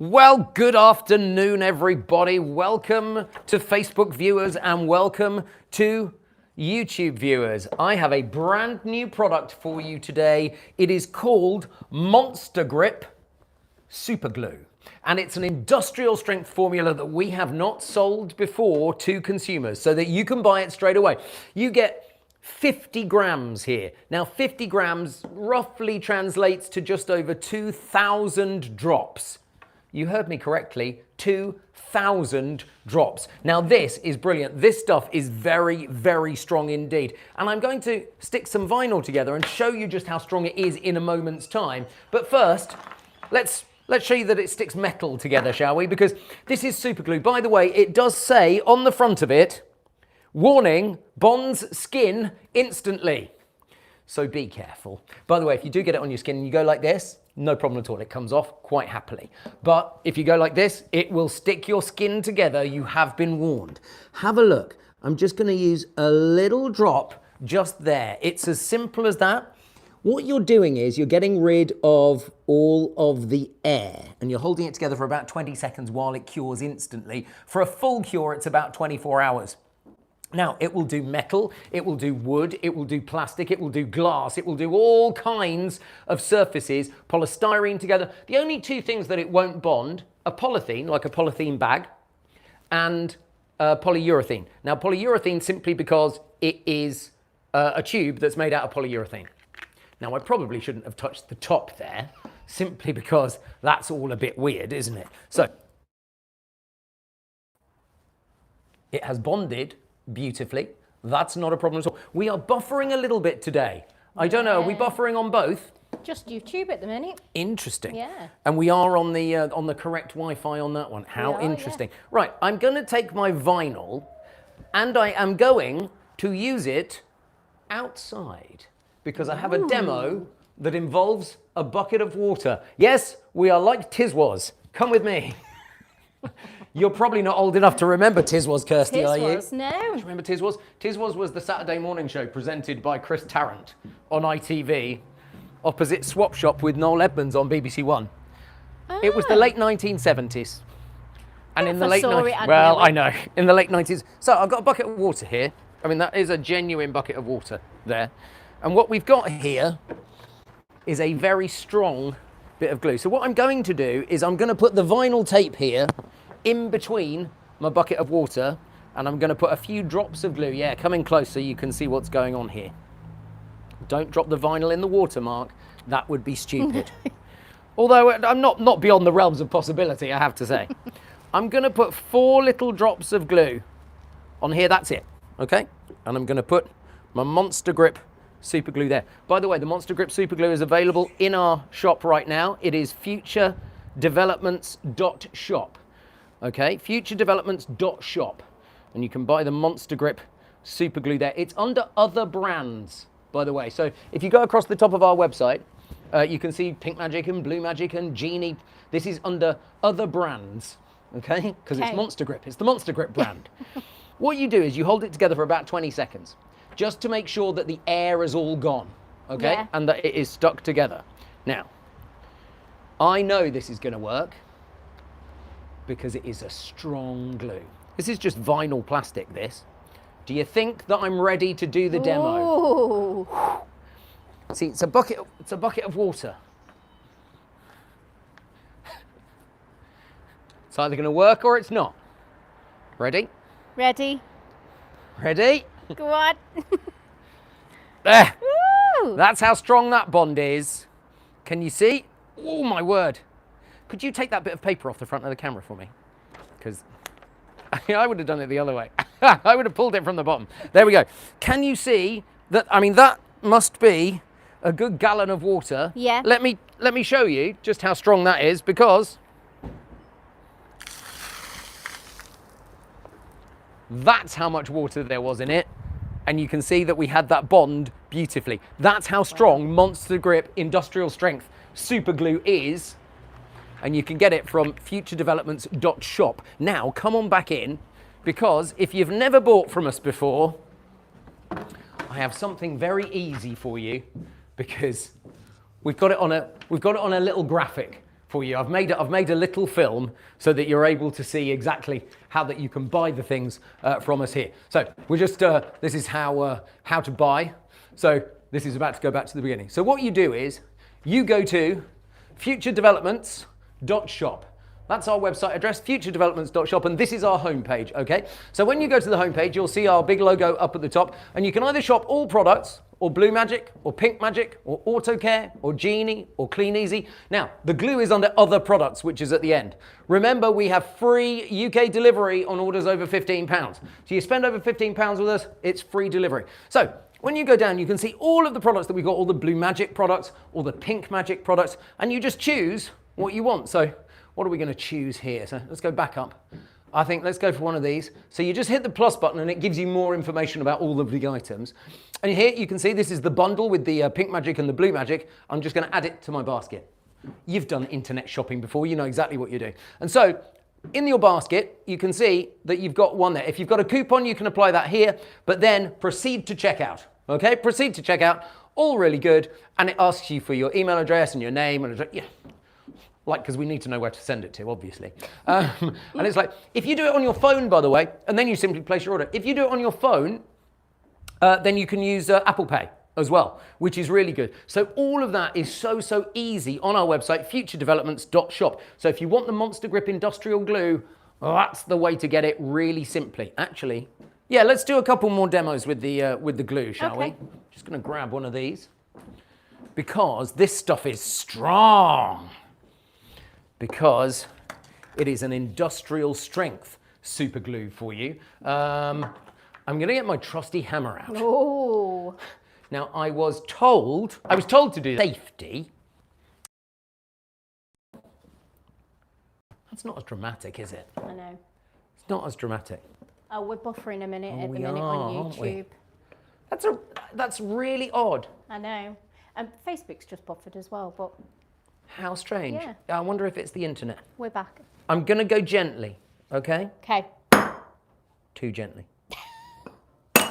Well, good afternoon, everybody. Welcome to Facebook viewers and welcome to YouTube viewers. I have a brand new product for you today. It is called Monster Grip Super Glue. And it's an industrial strength formula that we have not sold before to consumers so that you can buy it straight away. You get 50 grams here. Now 50 grams roughly translates to just over 2,000 drops. You heard me correctly, 2,000 drops. Now this is brilliant. This stuff is very, very strong indeed. And I'm going to stick some vinyl together and show you just how strong it is in a moment's time. But first, let's show you that it sticks metal together, shall we? Because this is super glue. By the way, it does say on the front of it, warning, bonds skin instantly. So be careful. By the way, if you do get it on your skin and you go like this, no problem at all. It comes off quite happily. But if you go like this, it will stick your skin together. You have been warned. Have a look. I'm just going to use a little drop just there. It's as simple as that. What you're doing is you're getting rid of all of the air and you're holding it together for about 20 seconds while it cures instantly. For a full cure, it's about 24 hours. Now, it will do metal, it will do wood, it will do plastic, it will do glass, it will do all kinds of surfaces, polystyrene together. The only two things that it won't bond are polythene, like a polythene bag, and polyurethane. Now, polyurethane simply because it is a tube that's made out of polyurethane. Now, I probably shouldn't have touched the top there, simply because that's all a bit weird, isn't it? So, it has bonded beautifully. That's not a problem at all. We are buffering a little bit today. I don't know, are we buffering on both? Just YouTube at the minute. Interesting. Yeah. And we are on the correct Wi-Fi on that one. How interesting. Yeah. Right, I'm going to take my vinyl and I am going to use it outside because I have a demo that involves a bucket of water. Yes, we are like Tiswas. Come with me. You're probably not old enough to remember Tiswas, Kirsty, are you? Tiswas, no. Do you remember Tiswas? Tiswas was the Saturday morning show presented by Chris Tarrant on ITV, opposite Swap Shop with Noel Edmonds on BBC One. Ah. It was the late 1970s. And in the late 90s, well, I know, in the late 90s. So I've got a bucket of water here. I mean, that is a genuine bucket of water there. And what we've got here is a very strong bit of glue. So what I'm going to do is I'm going to put the vinyl tape here in between my bucket of water and I'm going to put a few drops of glue. Yeah, come in close so you can see what's going on here. Don't drop the vinyl in the water, Mark. That would be stupid. Although I'm not beyond the realms of possibility, I have to say. I'm going to put 4 little drops of glue on here. That's it. Okay? And I'm going to put my Monster Grip Super Glue there. By the way, the Monster Grip Super Glue is available in our shop right now. It is FUTUREDEVELOPMENTS.shop. Okay, FUTUREDEVELOPMENTS.shop. And you can buy the Monster Grip Super Glue there. It's under other brands, by the way. So if you go across the top of our website, you can see PINKMAGIC and BLUEMAGIC and Genie. This is under other brands, okay? Because it's Monster Grip. It's the Monster Grip brand. What you do is you hold it together for about 20 seconds. Just to make sure that the air is all gone, okay? Yeah. And that it is stuck together. Now, I know this is going to work because it is a strong glue. This is just vinyl plastic, this. Do you think that I'm ready to do the demo? Ooh. See, it's a bucket of water. It's either going to work or it's not. Ready? Ready. Ready? Go on. There. Woo! That's how strong that bond is. Can you see? Oh, my word. Could you take that bit of paper off the front of the camera for me? Because I would have done it the other way. I would have pulled it from the bottom. There we go. Can you see that? I mean, that must be a good gallon of water. Yeah. Let me show you just how strong that is because that's how much water there was in it. And you can see that we had that bond beautifully. That's how strong Monster Grip Industrial Strength Super Glue is. And you can get it from FUTUREDEVELOPMENTS.shop. Now, come on back in, because if you've never bought from us before, I have something very easy for you, because we've got it on a little graphic. for you. I've made a little film so that you're able to see exactly how that you can buy the things from us here. So we're just, this is how to buy. So this is about to go back to the beginning. So what you do is you go to futuredevelopments.shop. That's our website address, futuredevelopments.shop, and this is our homepage, okay? So when you go to the homepage, you'll see our big logo up at the top, and you can either shop all products, or BLUEMAGIC, or PINKMAGIC, or AutoCare, or Genie, or Clean Easy. Now, the glue is under other products, which is at the end. Remember, we have free UK delivery on orders over £15. So you spend over £15 with us, it's free delivery. So when you go down, you can see all of the products that we've got, all the BLUEMAGIC products, all the PINKMAGIC products, and you just choose what you want. So what are we going to choose here? So let's go back up. I think let's go for one of these. So you just hit the plus button and it gives you more information about all of the items. And here you can see this is the bundle with the PINKMAGIC and the BLUEMAGIC. I'm just going to add it to my basket. You've done internet shopping before, you know exactly what you're doing. And so in your basket, you can see that you've got one there. If you've got a coupon, you can apply that here, but then proceed to checkout. Okay, proceed to checkout, all really good. And it asks you for your email address and your name and address. Yeah. Like, because we need to know where to send it to, obviously. And it's like, if you do it on your phone, by the way, and then you simply place your order. If you do it on your phone, then you can use Apple Pay as well, which is really good. So all of that is so easy on our website, futuredevelopments.shop. So if you want the Monster Grip Industrial Glue, well, that's the way to get it really simply. Actually, yeah, let's do a couple more demos with the glue, shall we? Just going to grab one of these because this stuff is strong. Because it is an industrial strength super glue for you. I'm going to get my trusty hammer out. Oh. Now, I was told to do safety. That's not as dramatic, is it? I know. It's not as dramatic. Oh, we're buffering a minute at the We minute are, on aren't we? YouTube. That's really odd. I know. And Facebook's just buffered as well, but How strange. Yeah. I wonder if it's the internet. we're back. I'm going to go gently, okay? Okay. Too gently. Go.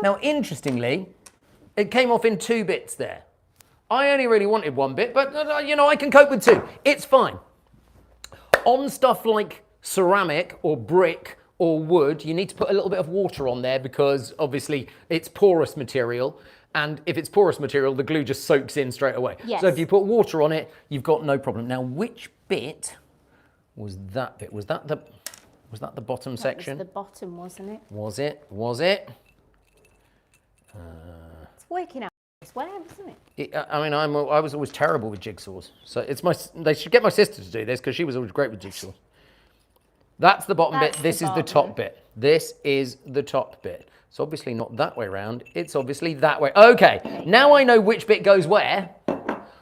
Now, interestingly, it came off in 2 bits there. I only really wanted 1 bit, but you know, I can cope with 2. It's fine. On stuff like ceramic or brick or wood, you need to put a little bit of water on there because obviously it's porous material. And if it's porous material, the glue just soaks in straight away. Yes. So if you put water on it, you've got no problem. Now, which bit was that bit? Was that the bottom section? That was the bottom, wasn't it? Was it? Was it? It's working out this way, isn't it? I mean, I was always terrible with jigsaws. So it's they should get my sister to do this because she was always great with jigsaws. That's the bottom bit. This is the top bit. This is the top bit. It's obviously not that way round. It's obviously that way. Okay, now I know which bit goes where.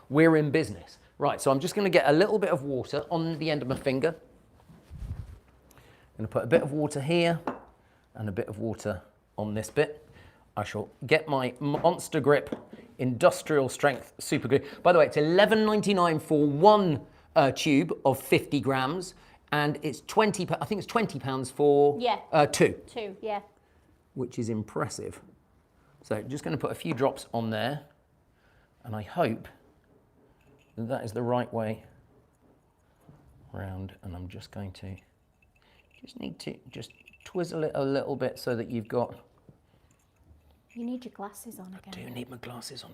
We're in business. Right, so I'm just going to get a little bit of water on the end of my finger. I'm going to put a bit of water here and a bit of water on this bit. I shall get my Monster Grip Industrial Strength Super Glue. By the way, it's $11.99 for 1 tube of 50 grams, and it's I think it's £20 for 2. 2, yeah. Which is impressive. So just going to put a few drops on there, and I hope that is the right way round. And I'm just going to need to twizzle it a little bit so that you've got. You need your glasses on again. I do need my glasses on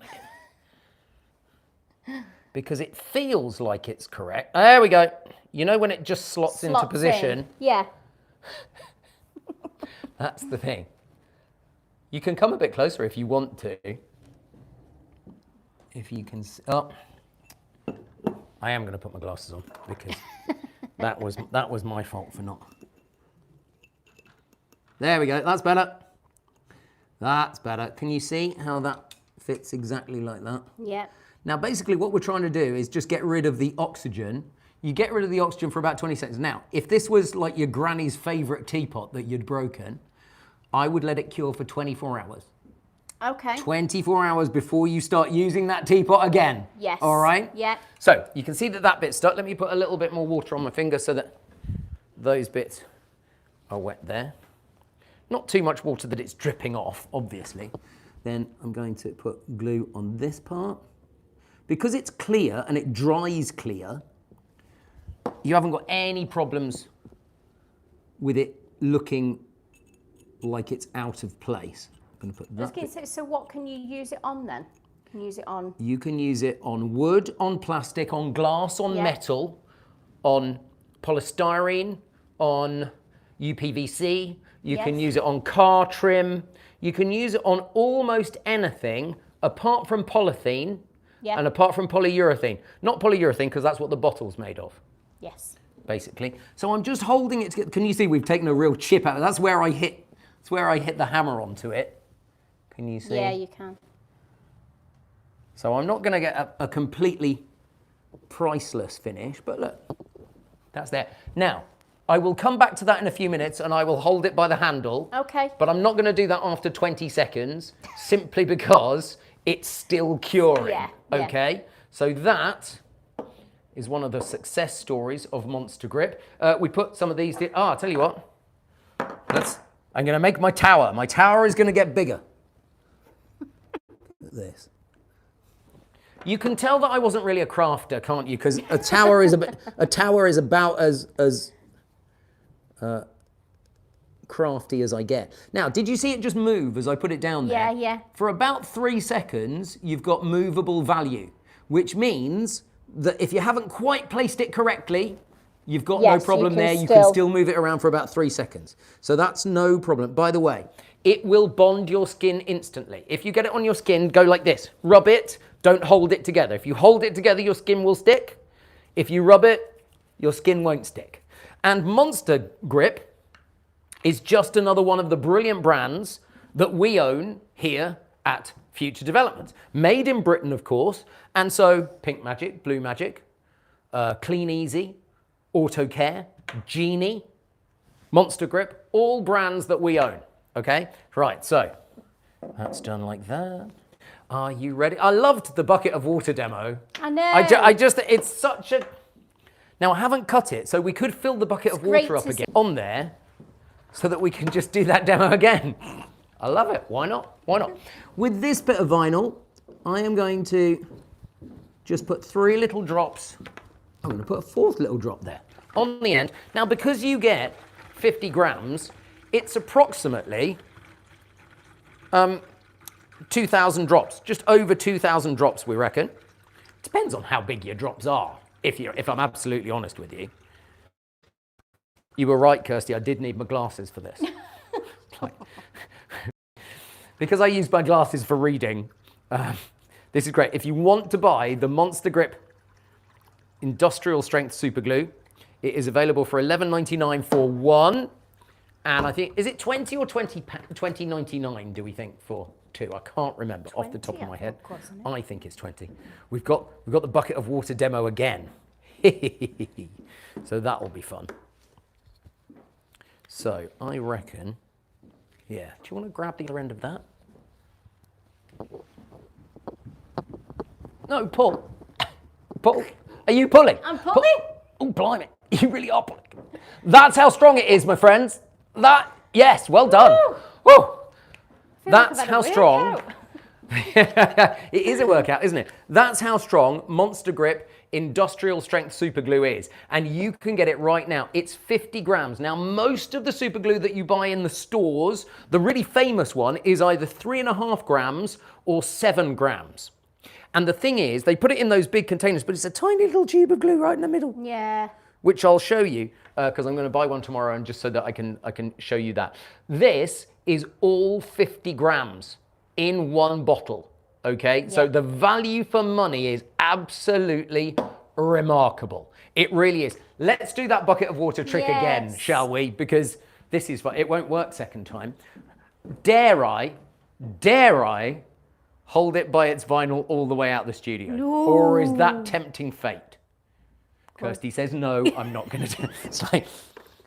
again. Because it feels like it's correct. There we go. You know when it just slots into position? In. Yeah. That's the thing. You can come a bit closer if you want to. If you can. Oh, I am going to put my glasses on because that was my fault for not. There we go. That's better. That's better. Can you see how that fits exactly like that? Yeah. Now, basically, what we're trying to do is just get rid of the oxygen. You get rid of the oxygen for about 20 seconds. Now, if this was like your granny's favourite teapot that you'd broken, I would let it cure for 24 hours. Okay. 24 hours before you start using that teapot again. Yes. All right? Yeah. So you can see that bit's stuck. Let me put a little bit more water on my finger so that those bits are wet there. Not too much water that it's dripping off, obviously. Then I'm going to put glue on this part. because it's clear and it dries clear, you haven't got any problems with it looking like it's out of place. I'm going to put that. So what can you use it on then? Can you use it on? You can use it on wood, on plastic, on glass, on metal, on polystyrene, on UPVC. You can use it on car trim. You can use it on almost anything apart from polythene and apart from polyurethane. Not polyurethane because that's what the bottle's made of. Yes. Basically. So I'm just holding it together. Can you see we've taken a real chip out? That's where I hit the hammer onto it. Can you see? Yeah, you can. So I'm not going to get a completely priceless finish, but look, that's there. Now, I will come back to that in a few minutes and I will hold it by the handle. Okay. But I'm not going to do that after 20 seconds, simply because it's still curing. Yeah. Okay? So that is one of the success stories of Monster Grip. We put some of these, I'll tell you what. I'm going to make my tower. My tower is going to get bigger. Look at this. You can tell that I wasn't really a crafter, can't you? Because a tower is about as crafty as I get. Now, did you see it just move as I put it down there? Yeah, yeah. For about 3 seconds, you've got movable value, which means that if you haven't quite placed it correctly, you've got no problem there. You can still move it around for about 3 seconds. So that's no problem. By the way, it will bond your skin instantly. If you get it on your skin, go like this. Rub it. Don't hold it together. If you hold it together, your skin will stick. If you rub it, your skin won't stick. And Monster Grip is just another one of the brilliant brands that we own here at Future Developments. Made in Britain, of course. And so PINKMAGIC, BLUEMAGIC, Clean Easy, Auto Care, Genie, Monster Grip, all brands that we own. Okay? Right, so that's done like that. Are you ready? I loved the bucket of water demo. I know. It's such a... Now, I haven't cut it, so we could fill the bucket of water up again on there so that we can just do that demo again. I love it. Why not? Why not? With this bit of vinyl, I am going to just put 3 little drops. I'm going to put a 4th little drop there on the end. Now, because you get 50 grams, it's approximately 2,000 drops, just over 2,000 drops, we reckon. Depends on how big your drops are, if I'm absolutely honest with you. You were right, Kirsty, I did need my glasses for this. Because I use my glasses for reading, this is great. If you want to buy the Monster Grip Industrial Strength Super Glue, it is available for $11.99 for 1. And I think, is it 20 or 20.99, do we think, for 2? I can't remember off the top of my head. I think it's 20. We've got the bucket of water demo again. So that will be fun. So I reckon, yeah. Do you want to grab the other end of that? No, pull. Pull. Are you pulling? I'm pulling. Oh, blimey. You really are pulling. That's how strong it is, my friends. Yes, well done. Woo. Woo. That's how strong. It is a workout, isn't it? That's how strong Monster Grip Industrial Strength Super Glue is. And you can get it right now. It's 50 grams. Now, most of the super glue that you buy in the stores, the really famous one, is either 3.5 grams or 7 grams. And the thing is, they put it in those big containers, but it's a tiny little tube of glue right in the middle. Yeah. Which I'll show you, because I'm going to buy one tomorrow, and just so that I can show you that. This is all 50 grams in one bottle, okay? Yep. So the value for money is absolutely remarkable. It really is. Let's do that bucket of water trick again, shall we? Because this is fun. It won't work second time. Dare I hold it by its vinyl all the way out the studio? No. Or is that tempting fate? Kirsty says, no, I'm not going to do it. It's like,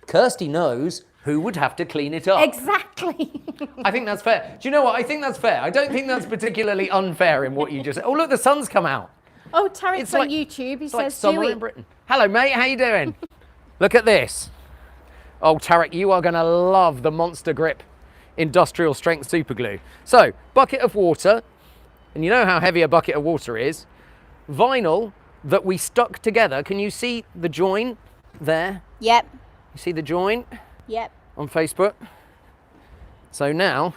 Kirsty knows who would have to clean it up. Exactly. I think that's fair. Do you know what? I think that's fair. I don't think that's particularly unfair in what you just said. Oh, look, the sun's come out. Oh, Tarek's on YouTube. He says, like summer in Britain. Hello, mate. How you doing? Look at this. Oh, Tarek, you are going to love the Monster Grip Industrial Strength Super Glue. So, bucket of water. And you know how heavy a bucket of water is. vinyl that we stuck together. Can you see the join there? Yep. You see the join Yep. on Facebook? So now,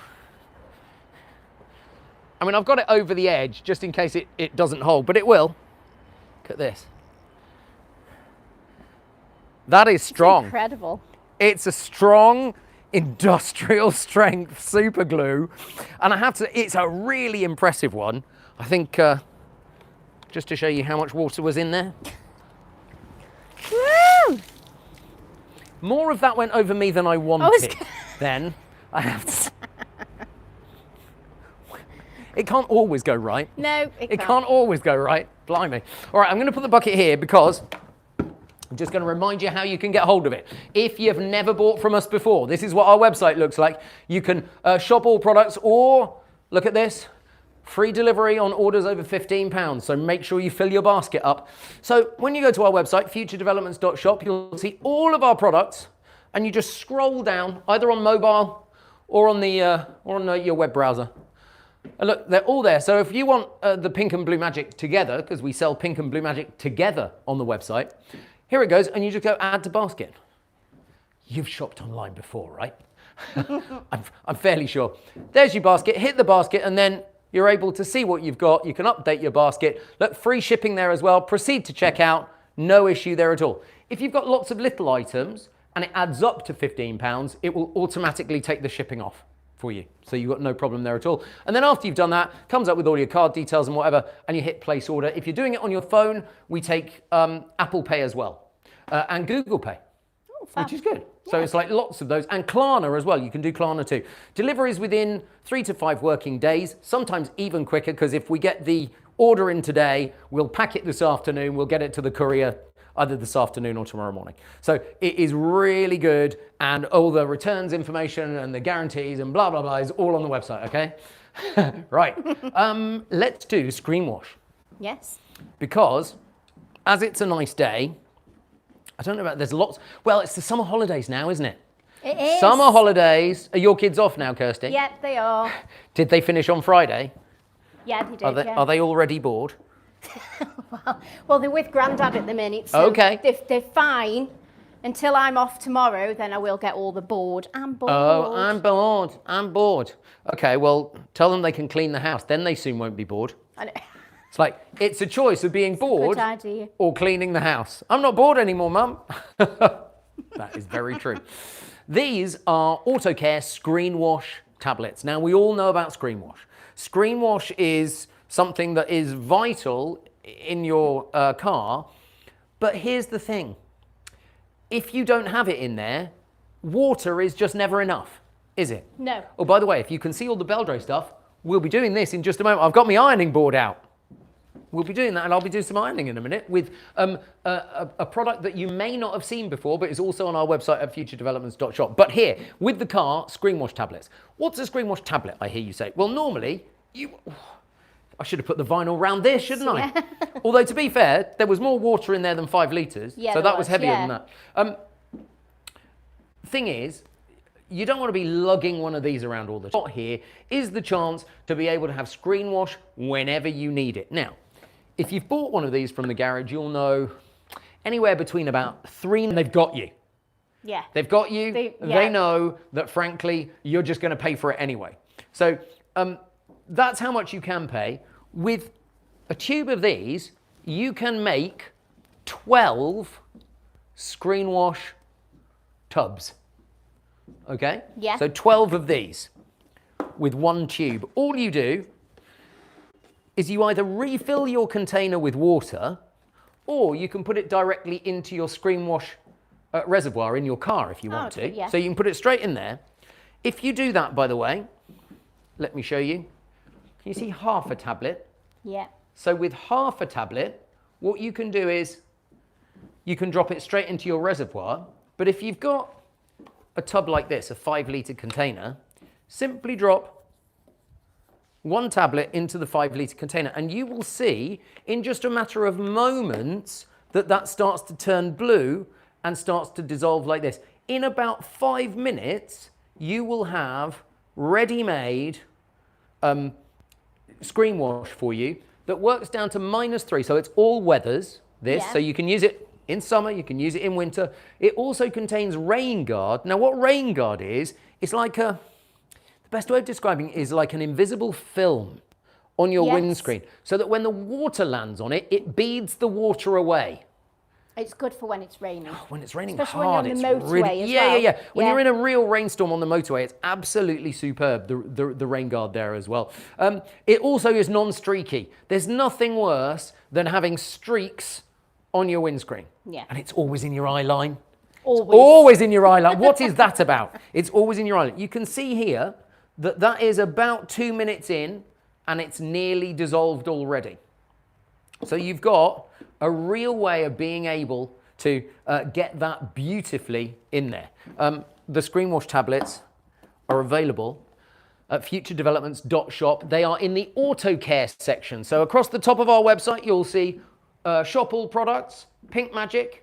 I mean, I've got it over the edge just in case it doesn't hold, but it will. Look at this. That is strong. Incredible. It's a strong industrial strength super glue, and I have to, it's a really impressive one. I think just to show you how much water was in there. Woo! More of that went over me than I wanted. Then I have to. It can't always go right. No, it can't always go right. Blimey. All right, I'm going to put the bucket here because I'm just going to remind you how you can get hold of it. If you've never bought from us before, this is what our website looks like. You can shop all products, or look at this, free delivery on orders over £15. So make sure you fill your basket up. So when you go to our website, futuredevelopments.shop, you'll see all of our products, and you just scroll down either on mobile or on your web browser. And look, they're all there. So if you want the Pink and Blue Magic together, because we sell Pink and Blue Magic together on the website, here it goes, and you just go add to basket. You've shopped online before, right? I'm fairly sure. There's your basket, hit the basket, and then you're able to see what you've got. You can update your basket. Look, free shipping there as well. Proceed to checkout. No issue there at all. If you've got lots of little items and it adds up to £15, it will automatically take the shipping off for you. So you've got no problem there at all. And then after you've done that, comes up with all your card details and whatever, and you hit place order. If you're doing it on your phone, we take Apple Pay as well, and Google Pay, which is good. Yeah. So it's like lots of those, and Klarna as well. You can do Klarna too. Deliveries within 3 to 5 working days, sometimes even quicker, because if we get the order in today, we'll pack it this afternoon, we'll get it to the courier either this afternoon or tomorrow morning. So it is really good, and all the returns information and the guarantees and blah, blah, blah is all on the website, okay? Right, let's do screen wash. Yes. Because as it's a nice day, I don't know about, there's lots, well, it's the summer holidays now, isn't it? It is. Summer holidays. Are your kids off now, Kirsty? Yep, they are. Did they finish on Friday? Yeah, they did, Are they already bored? Well, they're with Grandad at the minute, so okay. They're fine. Until I'm off tomorrow, then I will get all the bored. I'm bored. Oh, I'm bored. I'm bored. Okay, well, tell them they can clean the house. Then they soon won't be bored. I know. It's like, it's a choice of being bored Good idea. or cleaning the house. I'm not bored anymore, Mum. That is very true. These are AutoCare Screen Wash tablets. Now, we all know about Screen Wash. Screen Wash is something that is vital in your car, but here's the thing. If you don't have it in there, water is just never enough, is it? No. Oh, by the way, if you can see all the Beldray stuff, we'll be doing this in just a moment. I've got my ironing board out. We'll be doing that, and I'll be doing some ironing in a minute with a product that you may not have seen before, but is also on our website at futuredevelopments.shop. But here, with the car, Screen Wash tablets. What's a Screen Wash tablet, I hear you say? Well, normally, I should have put the vinyl round this, shouldn't I? Yeah. Although, to be fair, there was more water in there than 5 litres, yeah, so that was heavier yeah. than that. Thing is, you don't want to be lugging one of these around all the time. Here is the chance to be able to have Screen Wash whenever you need it. Now, if you've bought one of these from the garage, you'll know anywhere between about 3, and they've got you. Yeah. They've got you. They know that, frankly, you're just going to pay for it anyway. So that's how much you can pay. With a tube of these, you can make 12 Screen Wash tubs. Okay? Yeah. So 12 of these with one tube. All you do is you either refill your container with water, or you can put it directly into your Screen Wash reservoir in your car if you want to. Yeah. So you can put it straight in there. If you do that, by the way, let me show you. Can you see half a tablet? Yeah. So with half a tablet, what you can do is you can drop it straight into your reservoir. But if you've got a tub like this, a 5-litre container, simply drop 1 tablet into the 5-litre container, and you will see in just a matter of moments that starts to turn blue and starts to dissolve like this. In about 5 minutes, you will have ready-made Screen Wash for you that works down to -3. So it's all weathers, this. Yeah. So you can use it in summer, you can use it in winter. It also contains rain guard. Now what rain guard is, it's like the best way of describing it is like an invisible film on your windscreen, so that when the water lands on it, it beads the water away. It's good for when it's raining. When it's raining Especially hard, when it's you're on the motorway really, as yeah, well. yeah. When Yeah. you're in a real rainstorm on the motorway, it's absolutely superb, the rain guard there as well. It also is non-streaky. There's nothing worse than having streaks on your windscreen. Yeah. And it's always in your eye line. Always. Always in your eye line. What is that about? It's always in your eye line. You can see here that that is about 2 minutes in, and it's nearly dissolved already. So you've got a real way of being able to get that beautifully in there. The screen wash tablets are available at futuredevelopments.shop. They are in the auto care section. So across the top of our website, you'll see shop all products, PINKMAGIC,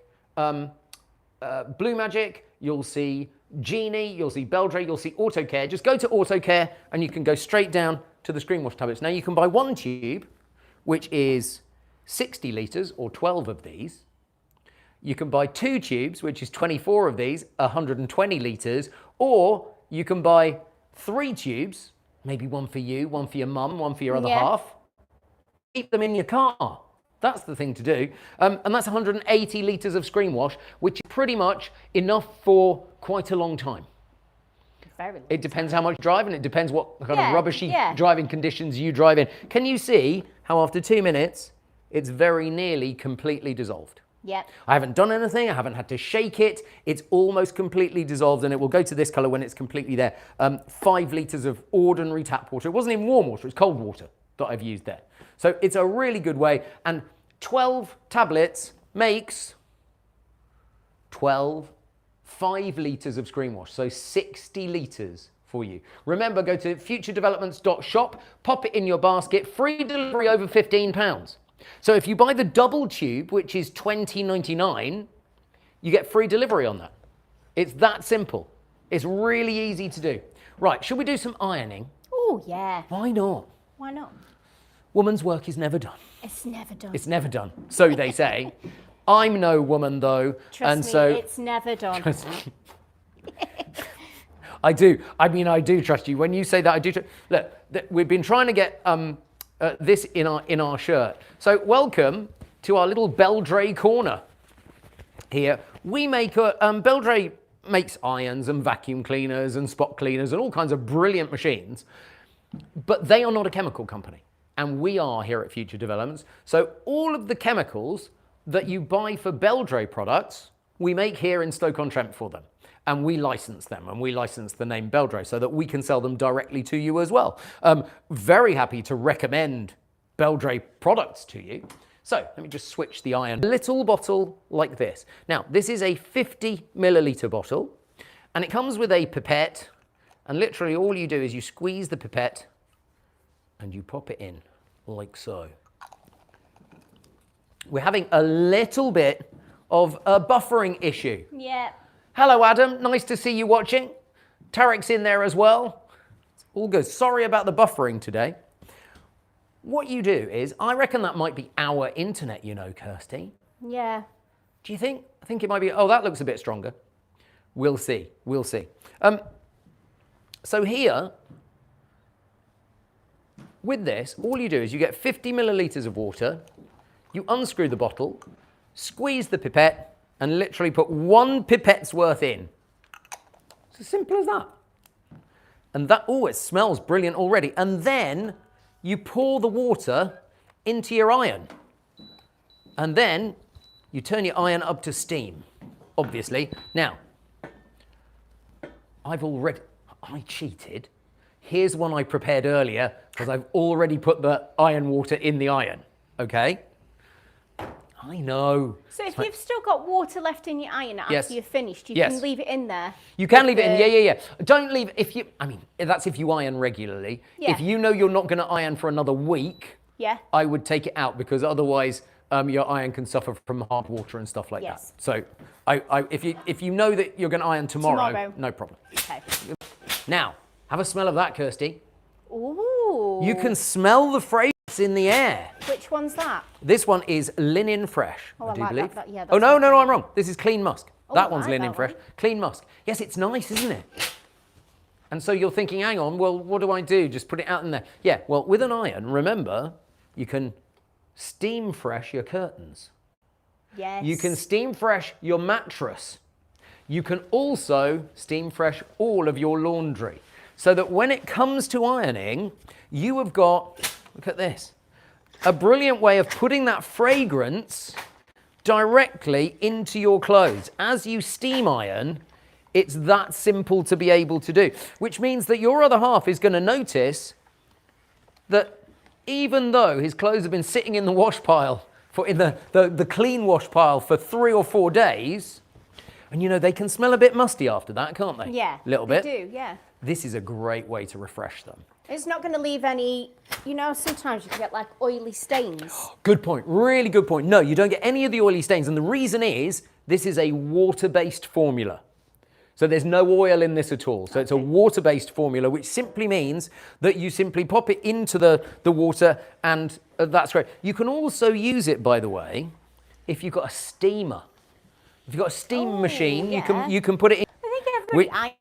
BLUEMAGIC, you'll see Genie, you'll see Beldray, you'll see auto care. Just go to auto care and you can go straight down to the screen wash tablets. Now you can buy one tube, which is 60 litres or 12 of these. You can buy 2 tubes, which is 24 of these, 120 litres, or you can buy 3 tubes, maybe one for you, one for your mum, one for your other half. Keep them in your car. That's the thing to do. And that's 180 litres of screen wash, which is pretty much enough for quite a long time. Very long. It depends how much you drive, and it depends what kind of rubbishy yeah. driving conditions you drive in. Can you see how after 2 minutes, it's very nearly completely dissolved? Yep. I haven't done anything, I haven't had to shake it. It's almost completely dissolved, and it will go to this color when it's completely there. 5 litres of ordinary tap water. It wasn't even warm water, it's cold water that I've used there. So it's a really good way, and 12 tablets makes 5 litres of screen wash, so 60 litres for you. Remember, go to futuredevelopments.shop, pop it in your basket, free delivery over £15. So if you buy the double tube, which is $20.99, you get free delivery on that. It's that simple. It's really easy to do. Right, should we do some ironing? Oh, yeah. Why not? Why not? Woman's work is never done. It's never done. It's never done, so they say. I'm no woman, though, Trust and me, so it's never done. I do. I mean, I do trust you. When you say that, I do. Look, we've been trying to get this in our shirt. So welcome to our little Beldray corner. Here we make Beldray makes irons and vacuum cleaners and spot cleaners and all kinds of brilliant machines, but they are not a chemical company, and we are here at Future Developments. So all of the chemicals that you buy for Beldray products, we make here in Stoke-on-Trent for them. And we license them, and we license the name Beldray so that we can sell them directly to you as well. Very happy to recommend Beldray products to you. So let me just switch the iron. A little bottle like this. Now, this is a 50 milliliter bottle, and it comes with a pipette, and literally all you do is you squeeze the pipette and you pop it in like so. We're having a little bit of a buffering issue. Yeah. Hello, Adam. Nice to see you watching. Tarek's in there as well. It's all good. Sorry about the buffering today. What you do is, I reckon that might be our internet, you know, Kirsty. Yeah. Do you think? I think it might be. Oh, that looks a bit stronger. We'll see. We'll see. So here, with this, all you do is you get 50 milliliters of water, you unscrew the bottle, squeeze the pipette, and literally put 1 pipette's worth in. It's as simple as that. And that, oh, it smells brilliant already. And then you pour the water into your iron. And then you turn your iron up to steam, obviously. Now, I cheated. Here's one I prepared earlier because I've already put the iron water in the iron, okay? I know. So if you've still got water left in your iron after you've finished, you can leave it in there. You can leave it in, yeah. Don't leave, that's if you iron regularly. Yeah. If you know you're not going to iron for another week, I would take it out, because otherwise your iron can suffer from hard water and stuff like that. So if you know that you're going to iron tomorrow, no problem. Okay. Now, have a smell of that, Kirsty. Ooh. You can smell the fragrance that's in the air. Which one's that? This one is Linen Fresh, Oh, I I do like believe. that. Yeah, Oh, that's no, my no, no, I'm favourite. wrong. This is Clean Musk. Oh, That I one's like Linen that Fresh. one. Clean Musk. Yes, it's nice, isn't it? And so you're thinking, hang on, well, what do I do? Just put it out in there. Yeah, well, with an iron, remember, you can steam fresh your curtains. Yes. You can steam fresh your mattress. You can also steam fresh all of your laundry. So that when it comes to ironing, you have got, look at this, a brilliant way of putting that fragrance directly into your clothes. As you steam iron, it's that simple to be able to do, which means that your other half is going to notice that even though his clothes have been sitting in the wash pile, in the clean wash pile for 3 or 4 days, and you know, they can smell a bit musty after that, can't they? Yeah. A little bit. They do, yeah. This is a great way to refresh them. It's not going to leave any, you know, sometimes you can get like oily stains. Good point, really good point. No, you don't get any of the oily stains, and the reason is this is a water-based formula. So there's no oil in this at all. So it's a water-based formula, which simply means that you simply pop it into the water, and that's great. You can also use it, by the way, if you've got a steamer. If you've got a steam machine, yeah. you can put it in. I think everybody...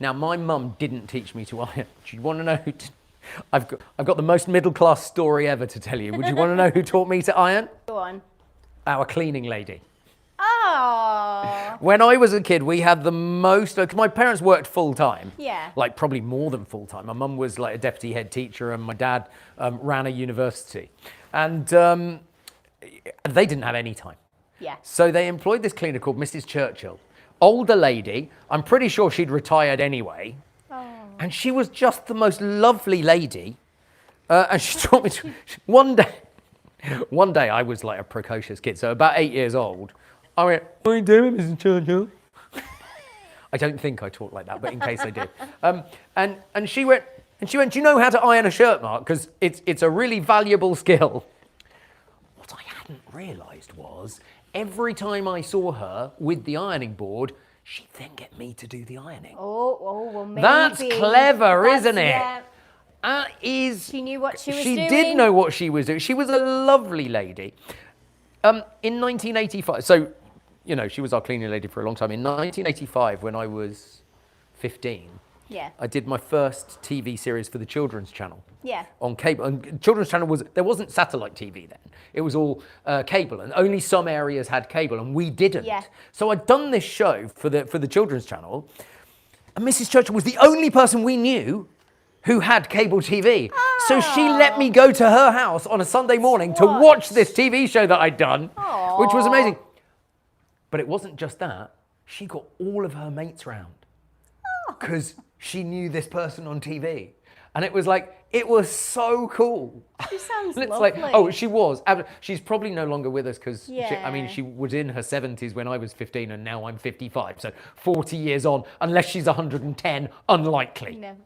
Now, my mum didn't teach me to iron. Do you want to know who... I've got the most middle-class story ever to tell you. Would you want to know who taught me to iron? Go on. Our cleaning lady. Oh. When I was a kid, we had the most... My parents worked full-time. Yeah. Like, probably more than full-time. My mum was like a deputy head teacher, and my dad ran a university. And they didn't have any time. Yeah. So they employed this cleaner called Mrs. Churchill. Older lady. I'm pretty sure she'd retired anyway. Oh. And she was just the most lovely lady. And she taught me to... One day I was like a precocious kid, so about 8 years old. I went, "What are you doing, Mrs. Churchill?" I don't think I talked like that, but in case I did. And she went, "Do you know how to iron a shirt, Mark? Because it's a really valuable skill." What I hadn't realised was every time I saw her with the ironing board, she'd then get me to do the ironing. Oh, well, maybe. That's clever, isn't it? Yeah. That is... She knew what she was doing. She did know what she was doing. She was a lovely lady. In 1985, so, you know, she was our cleaning lady for a long time. In 1985, when I was 15, yeah. I did my first TV series for the Children's Channel. Yeah. On cable. And Children's Channel there wasn't satellite TV then. It was all cable, and only some areas had cable, and we didn't. Yeah. So I'd done this show for the Children's Channel, and Mrs. Churchill was the only person we knew who had cable TV. Oh. So she let me go to her house on a Sunday morning to watch this TV show that I'd done, which was amazing. But it wasn't just that. She got all of her mates round because she knew this person on TV. And it was like, it was so cool. She sounds it's lovely. like, oh, she was. She's probably no longer with us because, yeah. she was in her 70s when I was 15 and now I'm 55. So 40 years on, unless she's 110, unlikely. No.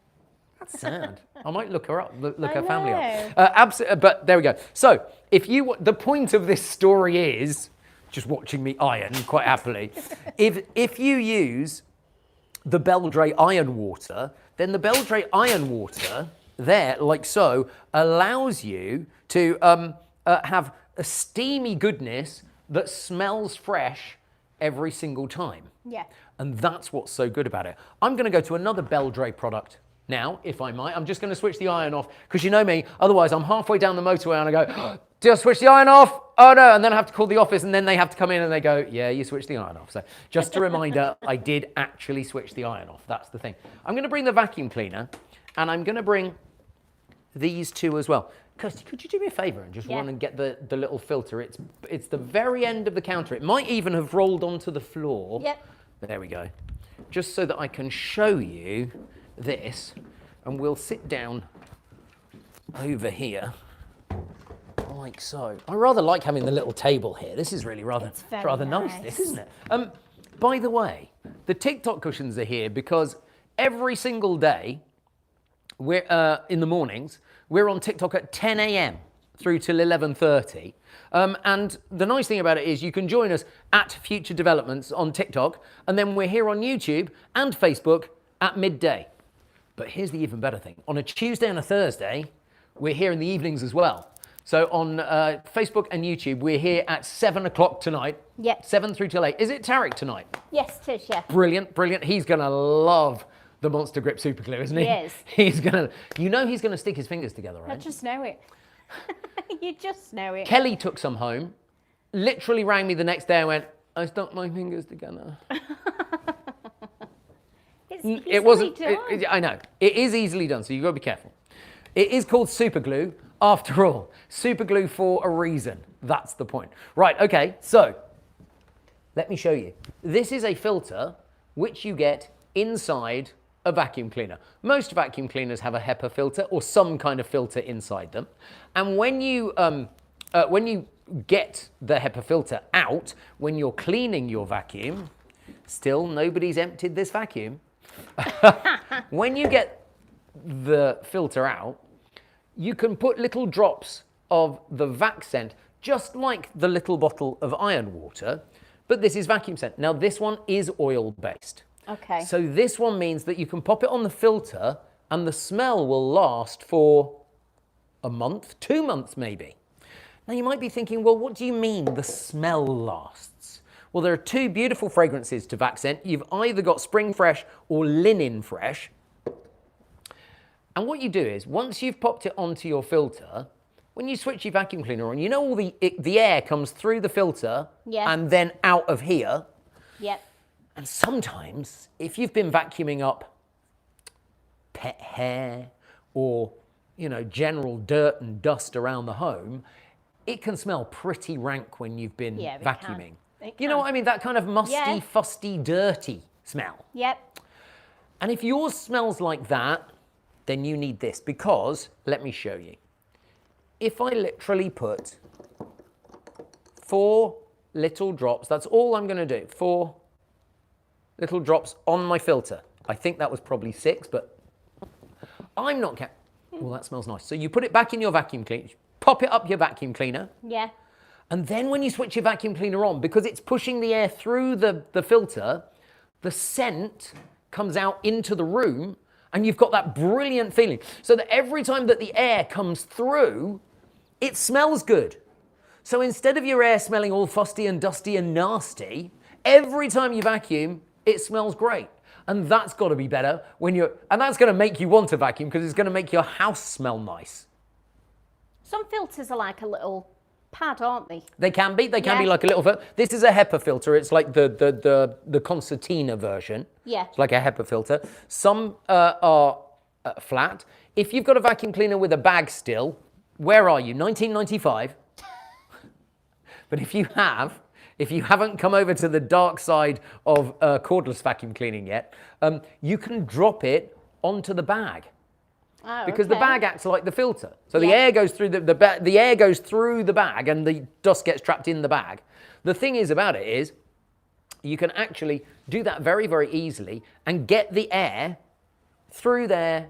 That's sad. I might look her up, look her family up. But there we go. So the point of this story is, just watching me iron quite happily, if you use the Beldray iron water, then the Beldray iron water there, like so, allows you to have a steamy goodness that smells fresh every single time. Yeah. And that's what's so good about it. I'm going to go to another Beldray product now, if I might. I'm just going to switch the iron off, because you know me, otherwise I'm halfway down the motorway and I go, "Do I switch the iron off? Oh no," and then I have to call the office, and then they have to come in and they go, "Yeah, you switched the iron off." So just a reminder, I did actually switch the iron off. That's the thing. I'm going to bring the vacuum cleaner, and I'm going to bring these two as well. Kirsty, could you do me a favour and just run and get the little filter? It's the very end of the counter. It might even have rolled onto the floor. Yep. There we go. Just so that I can show you this, and we'll sit down over here like so. I rather like having the little table here. This is really rather nice, this, isn't it? By the way, the TikTok cushions are here because every single day, we're in the mornings, we're on TikTok at 10 a.m. through till 11:30. And the nice thing about it is you can join us at Future Developments on TikTok, and then we're here on YouTube and Facebook at midday. But here's the even better thing. On a Tuesday and a Thursday, we're here in the evenings as well. So on Facebook and YouTube, we're here at 7 o'clock tonight. Yep. 7 through till 8. Is it Tarek tonight? Yes, it is, yeah. Brilliant, brilliant. He's going to love the Monster Grip Super Glue, isn't he? He is. He's going to, he's going to stick his fingers together, right? I just know it. You just know it. Kelly took some home, literally rang me the next day and went, I stuck my fingers together. It wasn't done. I know. It is easily done, so you've got to be careful. It is called super glue, after all. Super glue for a reason. That's the point. Right, okay, so let me show you. This is a filter which you get inside a vacuum cleaner. Most vacuum cleaners have a HEPA filter or some kind of filter inside them. And when you get the HEPA filter out, when you're cleaning your vacuum, still nobody's emptied this vacuum. When you get the filter out, you can put little drops of the vac scent, just like the little bottle of iron water, but this is vacuum scent. Now this one is oil-based. Okay. So this one means that you can pop it on the filter and the smell will last for a month, 2 months maybe. Now you might be thinking, well, what do you mean the smell lasts? Well, there are two beautiful fragrances to vac scent. You've either got Spring Fresh or Linen Fresh. And what you do is, once you've popped it onto your filter, when you switch your vacuum cleaner on, you know all the air comes through the filter and then out of here. Yep. And sometimes, if you've been vacuuming up pet hair or, general dirt and dust around the home, it can smell pretty rank when you've been vacuuming. You know what I mean? That kind of musty, fusty, dirty smell. Yep. And if yours smells like that, then you need this, because, let me show you. If I literally put 4 little drops, that's all I'm going to do, 4 little drops on my filter. I think that was probably 6, but I'm not well, that smells nice. So you put it back in your vacuum cleaner, pop it up your vacuum cleaner. Yeah. And then when you switch your vacuum cleaner on, because it's pushing the air through the filter, the scent comes out into the room and you've got that brilliant feeling. So that every time that the air comes through, it smells good. So instead of your air smelling all fusty and dusty and nasty, every time you vacuum, it smells great. And that's got to be better and that's going to make you want to vacuum because it's going to make your house smell nice. Some filters are like a little pad, aren't they? They can be like a little filter. This is a HEPA filter. It's like the concertina version. Yeah. It's like a HEPA filter. Some are flat. If you've got a vacuum cleaner with a bag still, where are you? 1995? But if you haven't come over to the dark side of cordless vacuum cleaning yet, you can drop it onto the bag. Oh, because the bag acts like the filter. So the Yeah. air goes through the air goes through the bag and the dust gets trapped in the bag. The thing is about it is you can actually do that very, very easily and get the air through there,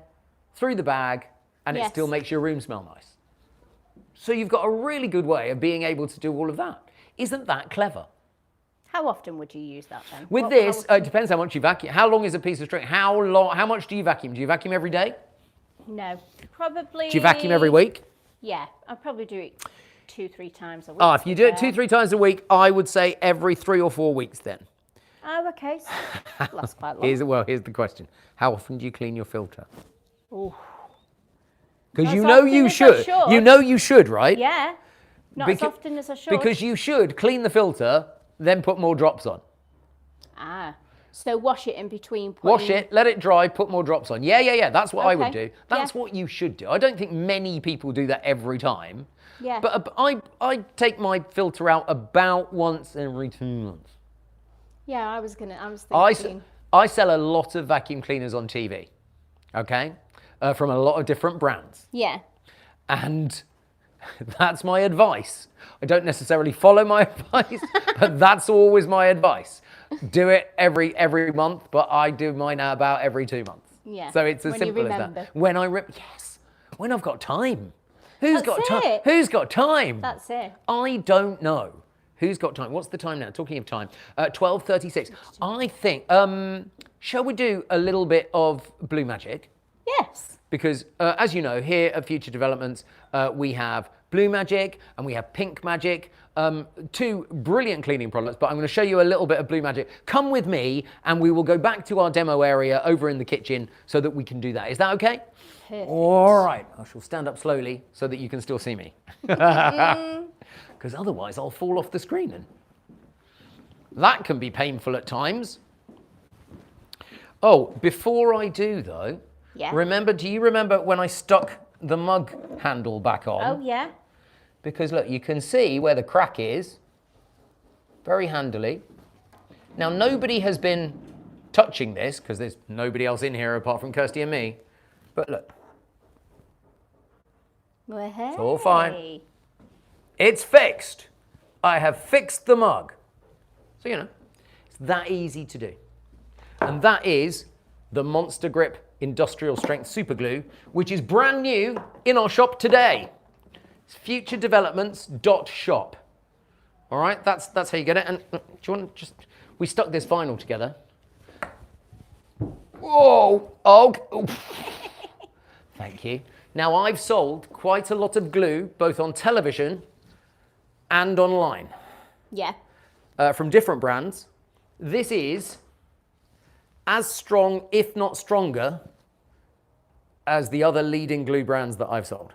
through the bag, and it still makes your room smell nice. So you've got a really good way of being able to do all of that. Isn't that clever? How often would you use that then? With this, it depends how much you vacuum. How long is a piece of string? How much do you vacuum? Do you vacuum every day? No, probably. Do you vacuum every week? Yeah, I'll probably do it 2-3 times a week. Oh, if you do it 2-3 times a week, I would say every 3 or 4 weeks then. Oh, okay. So that's quite long. Here's the question. How often do you clean your filter? Ooh. Because As you know often you as I should. should. You know you should, right? Yeah, not as often as I should. Because you should clean the filter, then put more drops on. Ah, so wash it in between. Wash it, let it dry, put more drops on. Yeah. That's what I would Okay. do. That's what you should do. I don't think many people do that every time. Yeah. But I take my filter out about once every 2 months. Yeah, I was thinking. I sell a lot of vacuum cleaners on TV, okay? From a lot of different brands. Yeah. And that's my advice. I don't necessarily follow my advice, but that's always my advice. Do it every month, but I do mine about every 2 months. Yeah. So it's as simple as that. When I've got time. Who's got time? Who's got time? That's it. I don't know. Who's got time? What's the time now? Talking of time, 12:36. I think, shall we do a little bit of BLUEMAGIC? Yes. because as you know, here at Future Developments, we have BLUEMAGIC and we have PINKMAGIC, two brilliant cleaning products, but I'm going to show you a little bit of BLUEMAGIC. Come with me and we will go back to our demo area over in the kitchen so that we can do that. Is that okay? Perfect. All right, I shall stand up slowly so that you can still see me. Because otherwise I'll fall off the screen. And that can be painful at times. Oh, before I do though, Yeah. do you remember when I stuck the mug handle back on? Oh, yeah. Because look, you can see where the crack is, very handily. Now, nobody has been touching this because there's nobody else in here apart from Kirsty and me. But look, Well, hey. it's all fine. It's fixed. I have fixed the mug. So, you know, it's that easy to do. And that is the Monster Grip Industrial Strength Super Glue, which is brand new in our shop today. It's futuredevelopments.shop. All right, that's how you get it. And do you want to we stuck this vinyl together. Whoa, oh. Thank you. Now, I've sold quite a lot of glue, both on television and online. Yeah. From different brands. This is as strong, if not stronger, as the other leading glue brands that I've sold.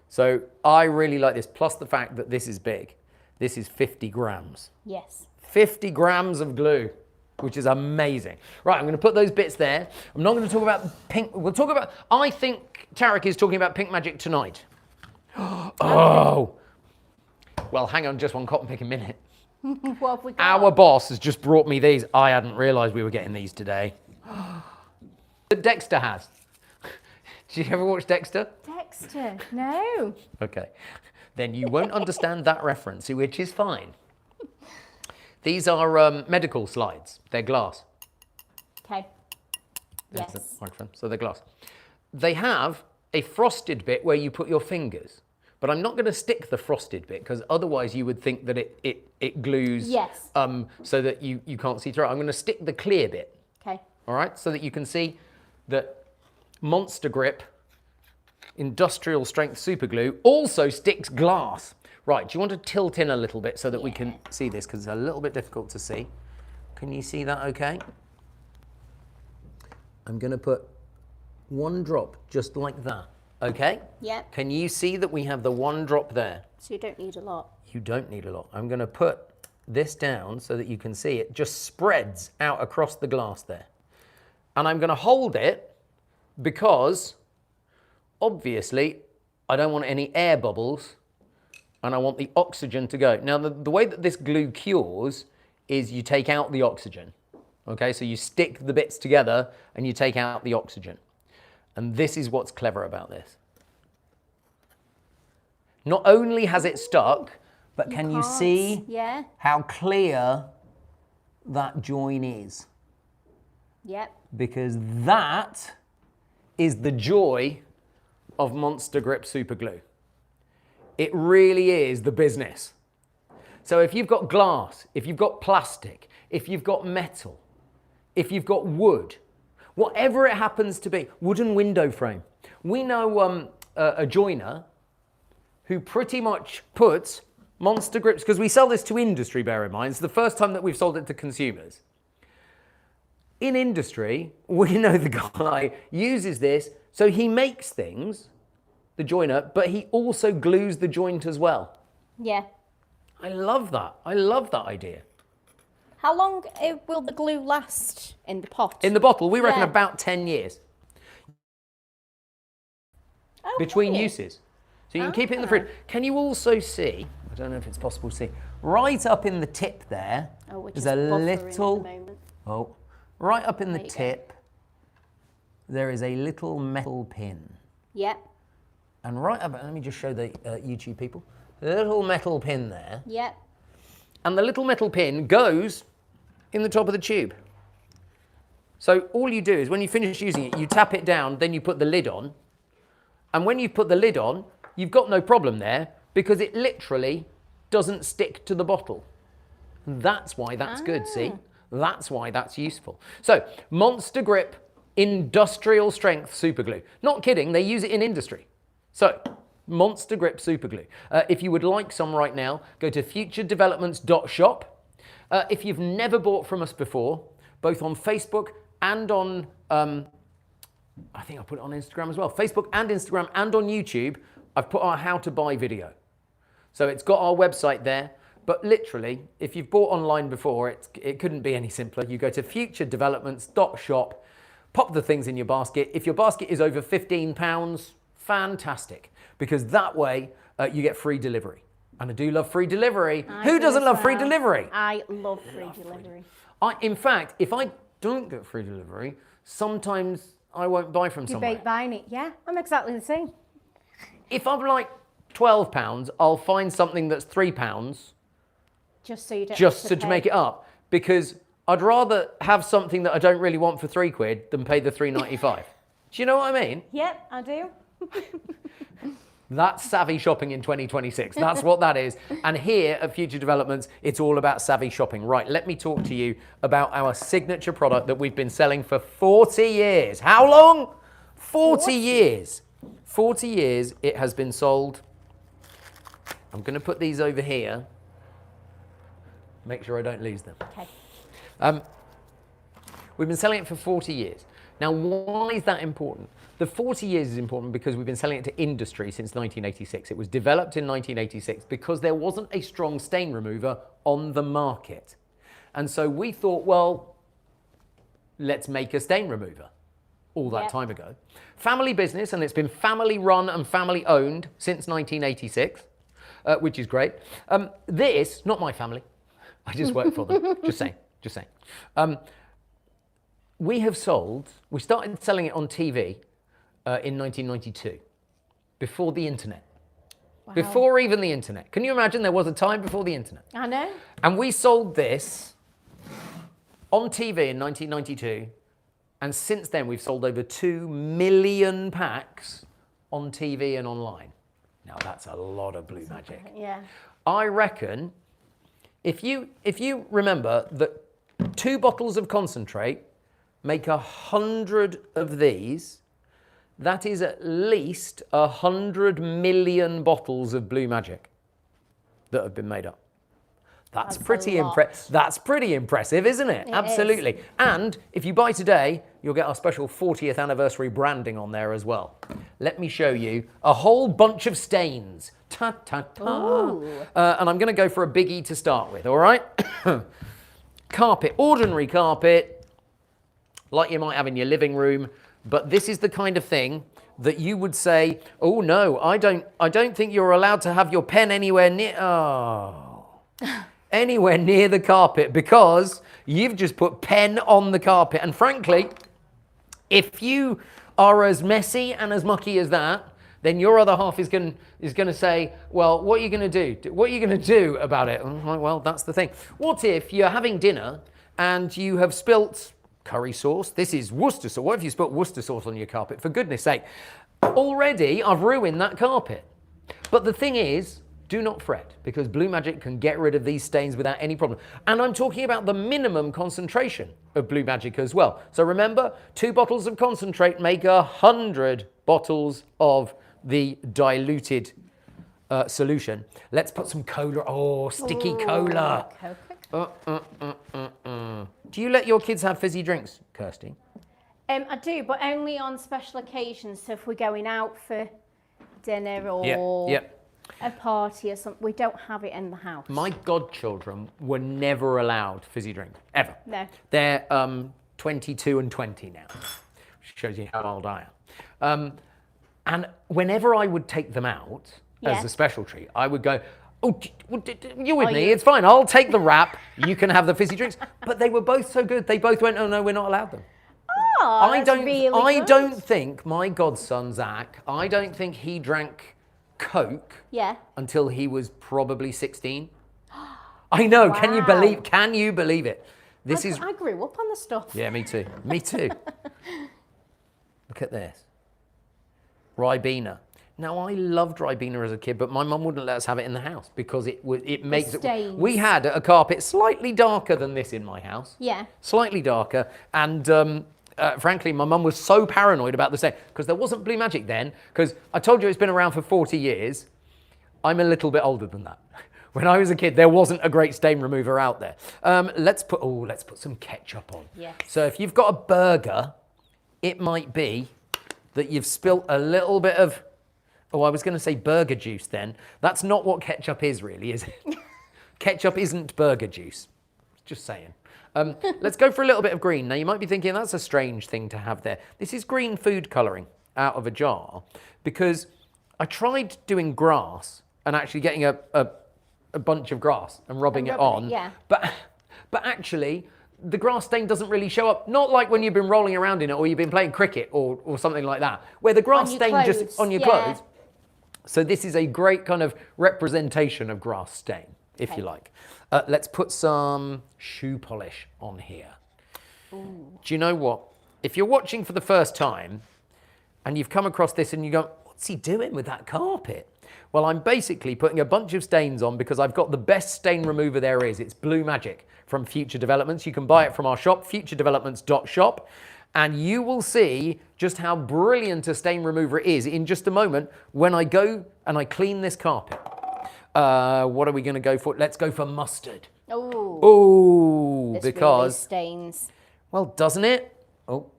So I really like this, plus the fact that this is big. This is 50 grams. Yes. 50 grams of glue, which is amazing. Right, I'm going to put those bits there. I'm not going to talk about pink. We'll talk about, I think Tarek is talking about PINKMAGIC tonight. Oh. Well, hang on just one cotton picking minute. What have we got? Our boss has just brought me these. I hadn't realised we were getting these today. That Dexter has. Did you ever watch Dexter? Dexter, no. Okay. Then you won't understand that reference, which is fine. These are medical slides. They're glass. Okay. There's the Yes. microphone. So they're glass. They have a frosted bit where you put your fingers. But I'm not going to stick the frosted bit because otherwise you would think that it glues Yes. so that you can't see through it. I'm going to stick the clear bit, Okay. all right, so that you can see that Monster Grip Industrial Strength Super Glue also sticks glass. Right, do you want to tilt in a little bit so that we can see this because it's a little bit difficult to see. Can you see that okay? I'm going to put one drop just like that. Okay? Yep. Can you see that we have the one drop there? So you don't need a lot. You don't need a lot. I'm going to put this down so that you can see it just spreads out across the glass there. And I'm going to hold it because obviously I don't want any air bubbles and I want the oxygen to go. Now the way that this glue cures is you take out the oxygen. Okay, so you stick the bits together and you take out the oxygen. And this is what's clever about this. Not only has it stuck, but can you see how clear that join is? Yep. Because that is the joy of Monster Grip Super Glue. It really is the business. So if you've got glass, if you've got plastic, if you've got metal, if you've got wood, whatever it happens to be, wooden window frame. We know a joiner who pretty much puts Monster Grips, because we sell this to industry, bear in mind, it's the first time that we've sold it to consumers. In industry, we know the guy uses this, so he makes things, the joiner, but he also glues the joint as well. Yeah. I love that. I love that idea. How long will the glue last in the pot? In the bottle, we reckon about 10 years. Oh, between cool. uses. So you can keep it in the fridge. Can you also see, I don't know if it's possible to see, right up in the tip there, there's a little, right up in the tip, there is a little metal pin. Yep. And right up, let me just show the YouTube people, a little metal pin there. Yep. And the little metal pin goes in the top of the tube. So all you do is when you finish using it, you tap it down, then you put the lid on. And when you put the lid on, you've got no problem there because it literally doesn't stick to the bottle. And that's why that's good, see? That's why that's useful. So Monster Grip Industrial strength super glue. Not kidding, they use it in industry. So, monster grip super glue. If you would like some right now, go to futuredevelopments.shop. If you've never bought from us before, both on Facebook and on, I think I put it on Instagram as well, Facebook and Instagram and on YouTube, I've put our how to buy video. So it's got our website there, but literally, if you've bought online before, it couldn't be any simpler. You go to futuredevelopments.shop, pop the things in your basket. If your basket is over £15, fantastic, because that way you get free delivery. And I do love free delivery. Who doesn't love free delivery? I love free delivery. In fact, if I don't get free delivery, sometimes I won't buy from somewhere. Debate buying it. Yeah, I'm exactly the same. If I'm like £12, I'll find something that's £3 Just so you don't just have to to pay. make it up, because I'd rather have something that I don't really want for £3 than pay the £3.95. Do you know what I mean? Yep, I do. That's savvy shopping in 2026. That's what that is. And here at Future Developments, it's all about savvy shopping. Right, let me talk to you about our signature product that we've been selling for 40 years. How long? 40 years. 40 years it has been sold. I'm going to put these over here. Make sure I don't lose them. Okay. We've been selling it for 40 years. Now, why is that important? The 40 years is important because we've been selling it to industry since 1986. It was developed in 1986 because there wasn't a strong stain remover on the market. And so we thought, well, let's make a stain remover all that time ago. Family business, and it's been family run and family owned since 1986, which is great. This, not my family, I just work for them, just saying. We started selling it on TV in 1992, before the internet. Wow. Before even the internet. Can you imagine there was a time before the internet? I know. And we sold this on TV in 1992, and since then we've sold over 2 million packs on TV and online. Now that's a lot of BLUEMAGIC. Yeah. I reckon, if you remember that 2 bottles of concentrate make 100 of these, that is at least 100 million bottles of BLUEMAGIC that have been made up. That's pretty impressive, isn't it? Absolutely. Is. And if you buy today, you'll get our special 40th anniversary branding on there as well. Let me show you a whole bunch of stains. Ta-ta-ta. And I'm going to go for a biggie to start with, all right? Carpet, ordinary carpet, like you might have in your living room, but this is the kind of thing that you would say, oh no, I don't think you're allowed to have your pen anywhere near, anywhere near the carpet, because you've just put pen on the carpet. And frankly, if you are as messy and as mucky as that, then your other half is going to say, well, what are you going to do? What are you going to do about it? Well, that's the thing. What if you're having dinner and you have spilt curry sauce? This is Worcester sauce. What if you spilt Worcester sauce on your carpet? For goodness sake. Already, I've ruined that carpet. But the thing is, do not fret, because BLUEMAGIC can get rid of these stains without any problem. And I'm talking about the minimum concentration of BLUEMAGIC as well. So remember, 2 bottles of concentrate make 100 bottles of the diluted solution. Let's put some cola. Oh, sticky cola. Do you let your kids have fizzy drinks, Kirsty? I do, but only on special occasions. So if we're going out for dinner or a party or something, we don't have it in the house. My godchildren were never allowed fizzy drinks, ever. No. They're 22 and 20 now, which shows you how old I am. And whenever I would take them out as a special treat, I would go, oh, you're with me, it's fine, I'll take the wrap, you can have the fizzy drinks. But they were both so good, they both went, oh no, we're not allowed them. Oh, I don't think my godson, Zach, I don't think he drank Coke until he was probably 16. I know, wow. Can you believe it? I grew up on the stuff. Yeah, me too. Look at this. Ribena. Now, I loved Ribena as a kid, but my mum wouldn't let us have it in the house because it makes it... We had a carpet slightly darker than this in my house. Yeah. Slightly darker, and frankly, my mum was so paranoid about the stain, because there wasn't BLUEMAGIC then, because I told you it's been around for 40 years. I'm a little bit older than that. When I was a kid, there wasn't a great stain remover out there. Let's put some ketchup on. Yes. So if you've got a burger, it might be that you've spilt a little bit of, I was going to say burger juice then. That's not what ketchup is really, is it? Ketchup isn't burger juice. Just saying. Let's go for a little bit of green. Now you might be thinking that's a strange thing to have there. This is green food colouring out of a jar, because I tried doing grass and actually getting a bunch of grass and rubbing it on. Yeah. But actually, the grass stain doesn't really show up. Not like when you've been rolling around in it or you've been playing cricket or something like that, where the grass stain just on your clothes. So this is a great kind of representation of grass stain, if you like. Let's put some shoe polish on here. Ooh. Do you know what? If you're watching for the first time and you've come across this and you go, what's he doing with that carpet? Well, I'm basically putting a bunch of stains on because I've got the best stain remover there is. It's BLUEMAGIC from Future Developments. You can buy it from our shop, futuredevelopments.shop, and you will see just how brilliant a stain remover it is in just a moment when I go and I clean this carpet. What are we going to go for? Let's go for mustard. Oh, because really stains. Well, doesn't it? Oh,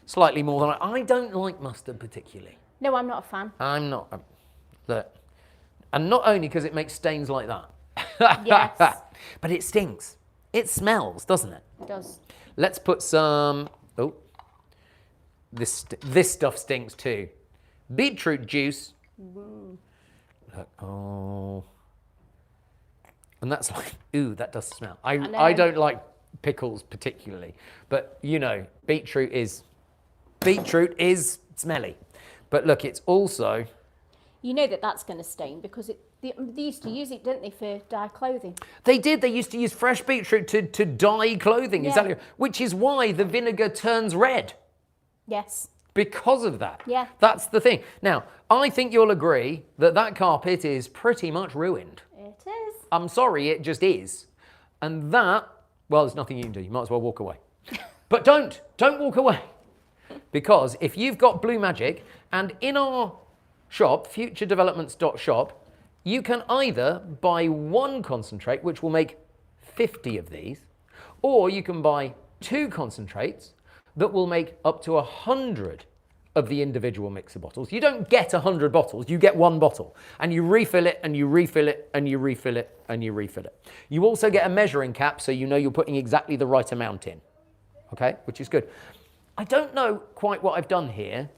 slightly more than I don't like mustard particularly. No, I'm not a fan. I'm not. Look, and not only because it makes stains like that. Yes. But it stinks. It smells, doesn't it? It does. Let's put some. Oh, this stuff stinks too. Beetroot juice. Look, oh, and that's like, ooh, that does smell. I don't like pickles particularly, but you know, beetroot is smelly. But look, it's also... You know that's going to stain because they used to use it, didn't they, for dye clothing? They did. They used to use fresh beetroot to dye clothing, exactly. Which is why the vinegar turns red. Yes. Because of that. Yeah. That's the thing. Now, I think you'll agree that carpet is pretty much ruined. It is. I'm sorry, it just is. And that, well, there's nothing you can do. You might as well walk away. But don't walk away. Because if you've got BLUEMAGIC, and in our shop, futuredevelopments.shop, you can either buy one concentrate, which will make 50 of these, or you can buy 2 concentrates that will make up to 100 of the individual mixer bottles. You don't get 100 bottles, you get 1 bottle. And you refill it, and you refill it, and you refill it, and you refill it. You also get a measuring cap, so you know you're putting exactly the right amount in. Okay, which is good. I don't know quite what I've done here.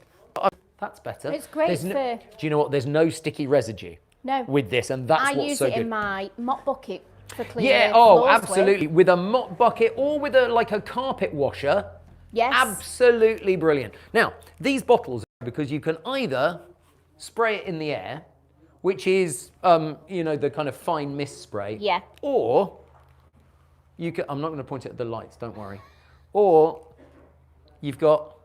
That's better. It's great for... Do you know what? There's no sticky residue with this, and that's what's so good. I use it in my mop bucket for cleaning. Yeah, oh, absolutely. With a mop bucket or with a carpet washer. Yes. Absolutely brilliant. Now, these bottles, because you can either spray it in the air, which is, you know, the kind of fine mist spray. Yeah. Or you can, I'm not going to point it at the lights, don't worry. Or you've got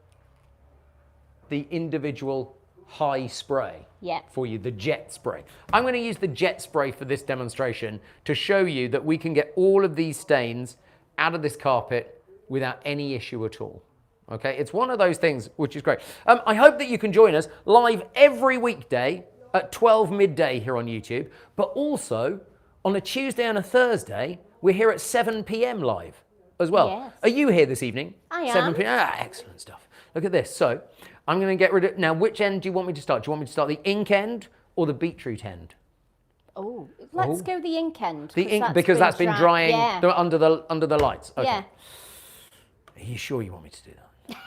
the individual high spray for you, the jet spray. I'm going to use the jet spray for this demonstration to show you that we can get all of these stains out of this carpet without any issue at all. Okay, it's one of those things which is great. I hope that you can join us live every weekday at 12 midday here on YouTube, but also on a Tuesday and a Thursday, we're here at 7 p.m. live as well. Yes. Are you here this evening? I am. 7 p.m. Ah, excellent stuff. Look at this. So I'm going to get rid of... Now, which end do you want me to start? Do you want me to start the ink end or the beetroot end? Oh, let's go the ink end. The ink, because that's been drying under the lights. Okay. Yeah. Are you sure you want me to do that?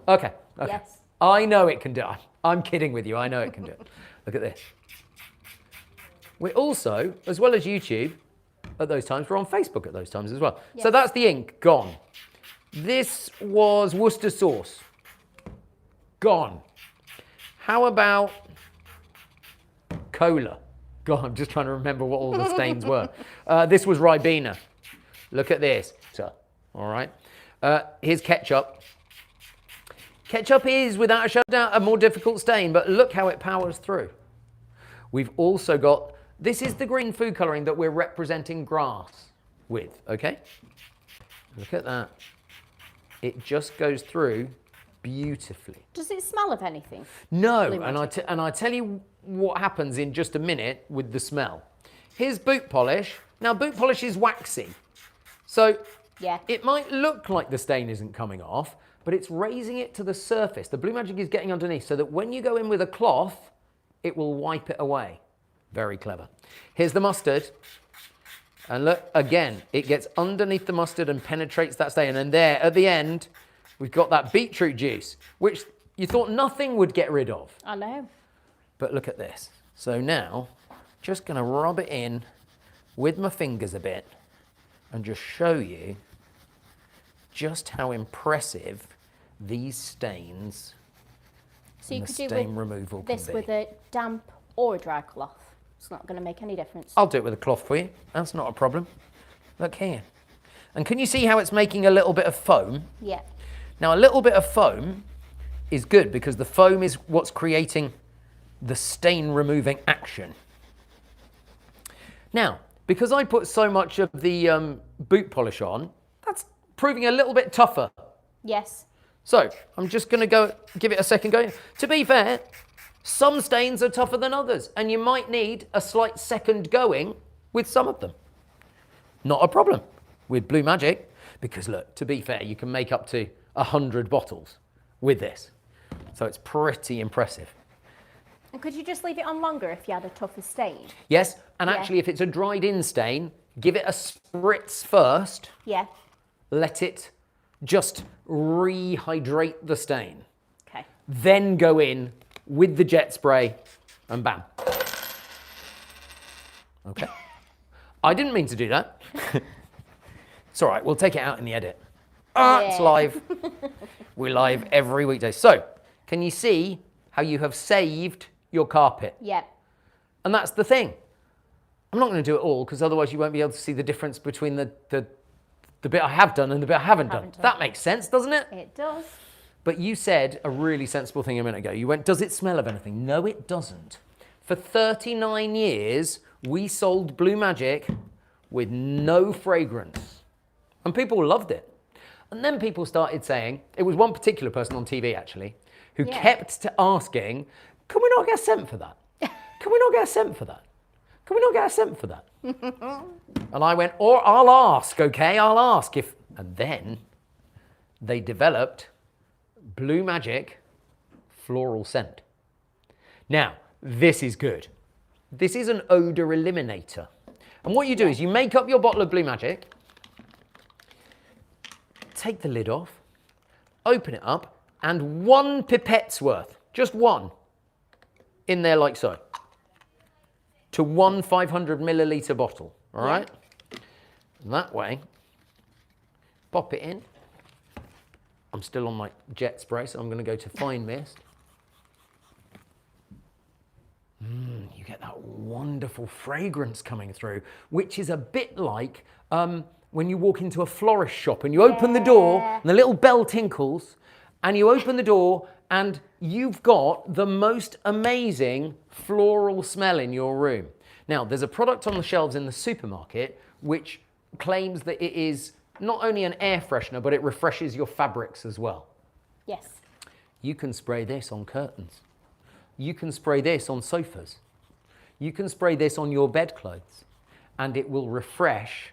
Okay. Yes. I know it can do it. I'm kidding with you. I know it can do it. Look at this. We're also, as well as YouTube at those times, we're on Facebook at those times as well. Yes. So that's the ink gone. This was Worcester sauce. Gone. How about cola? God, I'm just trying to remember what all the stains were. This was Ribena. Look at this. All right. Here's ketchup. Ketchup is, without a shadow of doubt, a more difficult stain, but look how it powers through. We've also got, this is the green food colouring that we're representing grass with, okay? Look at that. It just goes through beautifully. Does it smell of anything? No, and I tell you what happens in just a minute with the smell. Here's boot polish. Now, boot polish is waxy. So yeah, it might look like the stain isn't coming off, but it's raising it to the surface. The BLUEMAGIC is getting underneath so that when you go in with a cloth, it will wipe it away. Very clever. Here's the mustard. And look, again, it gets underneath the mustard and penetrates that stain. And there, at the end, we've got that beetroot juice, which you thought nothing would get rid of. I know. But look at this. So now, just going to rub it in with my fingers a bit and just show you just how impressive these stains so you and could the do stain removal can this be. with a damp or a dry cloth. It's not going to make any difference. I'll do it with a cloth for you. That's not a problem. Look here. And can you see how it's making a little bit of foam? Yeah. Now, a little bit of foam is good because the foam is what's creating the stain removing action. Now, because I put so much of the boot polish on, that's proving a little bit tougher. Yes. So I'm just going to go give it a second go. To be fair, some stains are tougher than others, and you might need a slight second going with some of them. Not a problem with BLUEMAGIC, because look, to be fair, you can make up to 100 bottles with this. So it's pretty impressive. And could you just leave it on longer if you had a tougher stain? Yes, and actually if it's a dried in stain, give it a spritz first. Yeah. Let it just rehydrate the stain. Okay. Then go in with the jet spray and bam. Okay. I didn't mean to do that. It's all right, we'll take it out in the edit. It's live. We're live every weekday. So, can you see how you have saved your carpet? Yeah. And that's the thing. I'm not going to do it all because otherwise you won't be able to see the difference between the bit I have done and the bit I haven't done. That makes sense, doesn't it? It does. But you said a really sensible thing a minute ago. You went, does it smell of anything? No, it doesn't. For 39 years, we sold BLUEMAGIC with no fragrance. And people loved it. And then people started saying, it was one particular person on TV actually, who kept asking, can we not get a scent for that? Can we not get a scent for that? Can we not get a scent for that? And I went, or I'll ask, okay? I'll ask if, and then they developed BLUEMAGIC floral scent. Now, this is good. This is an odor eliminator. And what you do is you make up your bottle of BLUEMAGIC, take the lid off, open it up, and 1 pipette's worth, just one, in there like so, to 1 500 milliliter bottle, all right? And that way, pop it in. I'm still on my jet spray, so I'm going to go to fine mist. You get that wonderful fragrance coming through, which is a bit like when you walk into a florist shop and you open the door and the little bell tinkles and you open the door and you've got the most amazing floral smell in your room. Now, there's a product on the shelves in the supermarket which claims that it is not only an air freshener, but it refreshes your fabrics as well. Yes. You can spray this on curtains. You can spray this on sofas. You can spray this on your bedclothes, and it will refresh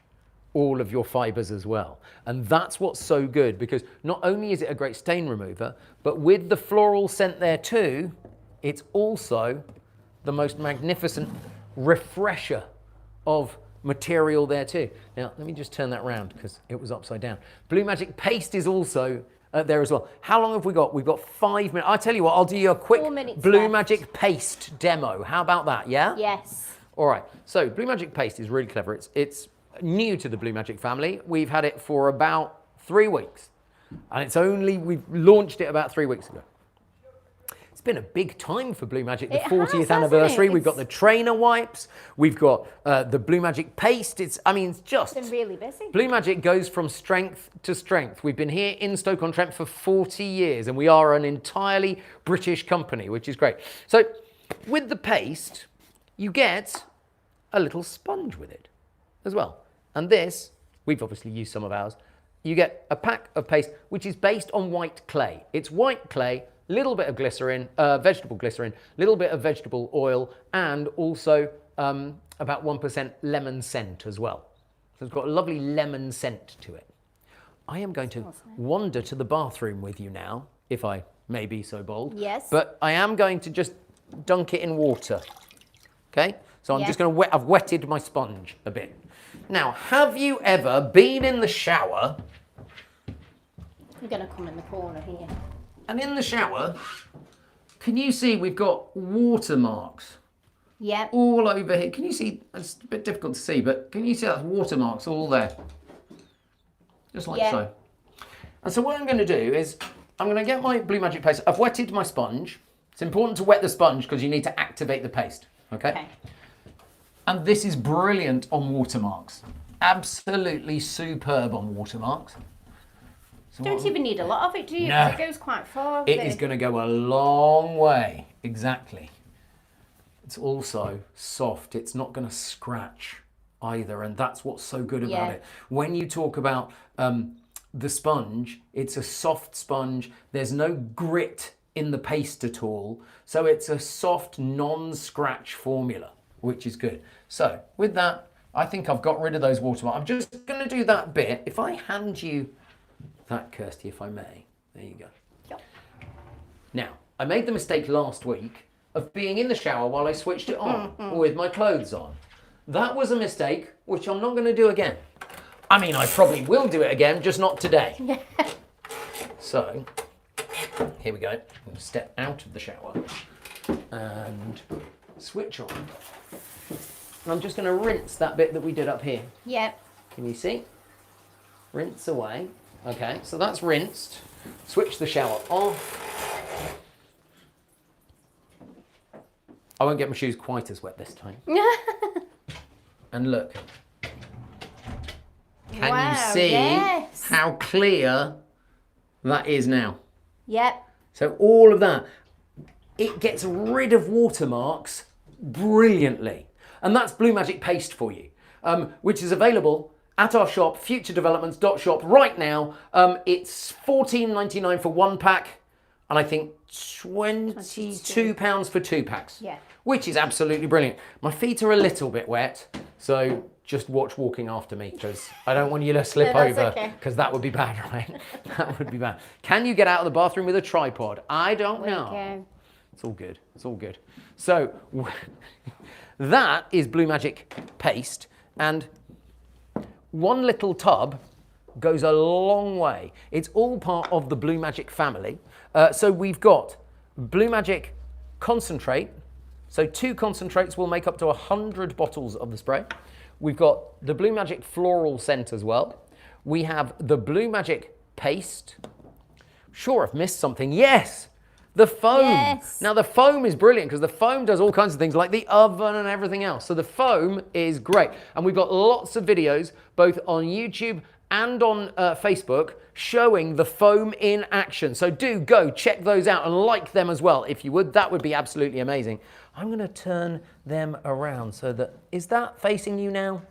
all of your fibers as well. And that's what's so good, because not only is it a great stain remover, but with the floral scent there too, it's also the most magnificent refresher of material there too. Now, let me just turn that around because it was upside down. BLUEMAGIC paste is also there as well. How long have we got? We've got 5 minutes. I tell you what, I'll do you a quick BLUEMAGIC paste demo. How about that, yeah? Yes. All right, so BLUEMAGIC paste is really clever. It's new to the BLUEMAGIC family. We've had it for about 3 weeks. And we've launched it about 3 weeks ago. It's been a big time for BLUEMAGIC, the 40th anniversary. We've got the trainer wipes. We've got the BLUEMAGIC paste. It's just been really busy. BLUEMAGIC goes from strength to strength. We've been here in Stoke-on-Trent for 40 years, and we are an entirely British company, which is great. So with the paste, you get a little sponge with it as well. And this, we've obviously used some of ours. you get a pack of paste which is based on white clay. It's white clay, little bit of glycerin, vegetable glycerin, little bit of vegetable oil, and also about 1% lemon scent as well. So it's got a lovely lemon scent to it. I am going to wander to the bathroom with you now, if I may be so bold. Yes. But I am going to just dunk it in water. Okay? So I'm just going to I've wetted my sponge a bit. Now, have you ever been in the shower? You're going to come in the corner here. And in the shower, can you see we've got watermarks? Yeah. All over here. Can you see? It's a bit difficult to see, but can you see that's watermarks all there? Just like so. And so what I'm going to do is I'm going to get my BLUEMAGIC paste. I've wetted my sponge. It's important to wet the sponge because you need to activate the paste. Okay? And this is brilliant on watermarks. Absolutely superb on watermarks. So don't even need a lot of it, do you? No. Because it goes quite far. It is going to go a long way. Exactly. It's also soft. It's not going to scratch either, and that's what's so good about it. When you talk about the sponge, it's a soft sponge. There's no grit in the paste at all, so it's a soft, non-scratch formula, which is good. So with that, I think I've got rid of those watermarks. I'm just going to do that bit. If I hand you that, Kirsty, if I may, there you go. Yep. Now, I made the mistake last week of being in the shower while I switched it on with my clothes on. That was a mistake, which I'm not going to do again. I mean, I probably will do it again, just not today. So, here we go. I'm going to step out of the shower and switch on. And I'm just going to rinse that bit that we did up here. Yep. Can you see? Rinse away. Okay, so that's rinsed. Switch the shower off. I won't get my shoes quite as wet this time. And look. Can you see how clear that is now? Yep. So all of that, it gets rid of watermarks brilliantly. And that's BLUEMAGIC paste for you, which is available at our shop, FUTUREDEVELOPMENTS.shop right now. It's $14.99 for one pack, and I think £22 for 2 packs. Yeah. Which is absolutely brilliant. My feet are a little bit wet, so just watch walking after me because I don't want you to slip over because that would be bad, right? That would be bad. Can you get out of the bathroom with a tripod? I don't know. It's all good. It's all good. So that is BLUEMAGIC paste, and one little tub goes a long way. It's all part of the BLUEMAGIC family. So we've got BLUEMAGIC concentrate. So 2 concentrates will make up to 100 bottles of the spray. We've got the BLUEMAGIC floral scent as well. We have the BLUEMAGIC paste. Sure, I've missed something. Yes, the foam. Yes. Now the foam is brilliant because the foam does all kinds of things like the oven and everything else. So the foam is great. And we've got lots of videos both on YouTube and on Facebook showing the foam in action. So do go check those out and like them as well if you would. That would be absolutely amazing. I'm going to turn them around so that, is that facing you now?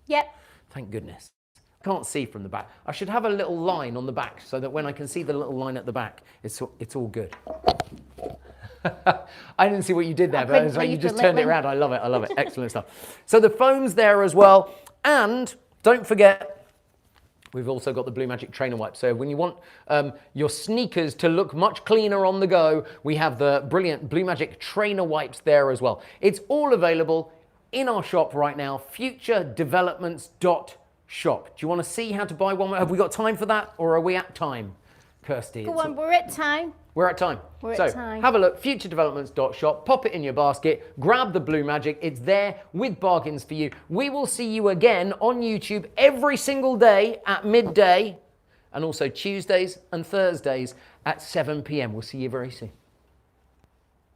Yep. Thank goodness. I can't see from the back. I should have a little line on the back so that when I can see the little line at the back, it's all good. I didn't see what you did there, but it's like you just turned it around. I love it. I love it. Excellent stuff. So the foam's there as well. And don't forget, we've also got the BLUEMAGIC trainer wipes. So when you want your sneakers to look much cleaner on the go, we have the brilliant BLUEMAGIC trainer wipes there as well. It's all available in our shop right now, FUTUREDEVELOPMENTS.shop. Do you want to see how to buy one? Have we got time for that, or are we at time, Kirsty? Go on, we're at time. We're at time. So have a look, FUTUREDEVELOPMENTS.shop, pop it in your basket, grab the BLUEMAGIC. It's there with bargains for you. We will see you again on YouTube every single day at midday, and also Tuesdays and Thursdays at 7 p.m. We'll see you very soon.